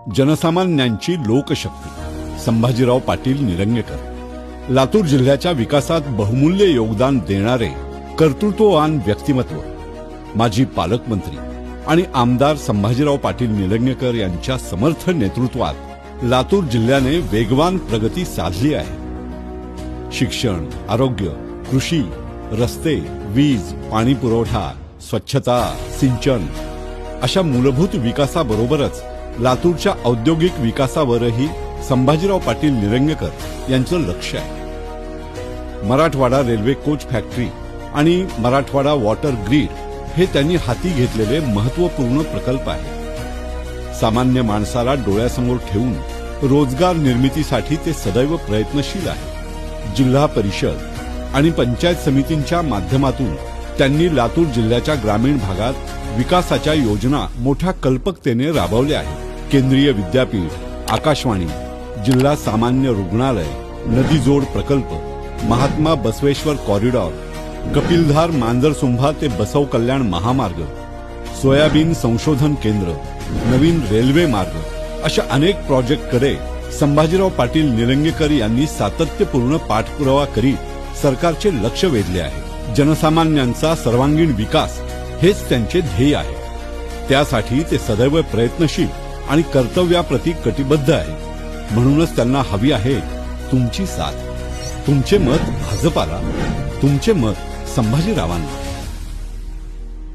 जनसामान्यांची लोकशक्ती संभाजीराव पाटील निलंगेकर। लातूर जिल्ह्याच्या विकासात बहुमूल्य योगदान देणारे कर्तृत्ववान व्यक्तिमत्व माजी पालकमंत्री आणि आमदार संभाजीराव पाटील निलंगेकर यांच्या समर्थ नेतृत्वात लातूर जिल्ह्याने वेगवान प्रगती साधली आहे। शिक्षण, आरोग्य, कृषी, रस्ते, वीज, पाणी पुरवठा, स्वच्छता, सिंचन अशा मूलभूत विकासाबरोबरच लातूरच्या औद्योगिक विकासावरही संभाजीराव पाटील निलंगेकर यांचं लक्ष आहे। मराठवाडा रेल्वे कोच फॅक्टरी आणि मराठवाडा वॉटर ग्रीड हे त्यांनी हाती घेतलेले महत्त्वपूर्ण प्रकल्प आहेत। सामान्य माणसाला डोळ्यासमोर ठेवून रोजगार निर्मितीसाठी ते सदैव प्रयत्नशील आहेत। जिल्हा परिषद आणि पंचायत समितींच्या माध्यमातून त्यांनी लातूर जिल्ह्याच्या ग्रामीण भागात विकासाच्या योजना मोठ्या कल्पकतेने राबवल्या आहेत। केंद्रीय विद्यापीठ, आकाशवाणी, जिल्हा सामान्य रुग्णालय, नदीजोड प्रकल्प, महात्मा बसवेश्वर कॉरिडॉर, कपिलधार मांजरसुंभा ते बसव कल्याण महामार्ग, सोयाबीन संशोधन केंद्र, नवीन रेल्वे मार्ग अशा अनेक प्रोजेक्टकडे संभाजीराव पाटील निलंगेकर यांनी सातत्यपूर्ण पाठपुरावा करीत सरकारचे लक्ष वेधले आहे। जनसामान्यांचा सर्वांगीण विकास हेच त्यांचे ध्येय आहे। त्यासाठी ते सदैव प्रयत्नशील आणि कर्तव्याप्रती कटिबद्ध आहेत। म्हणूनच त्यांना हवी आहे तुमची साथ, तुमचे मत भाजपाला, तुमचे मत संभाजीरावांना।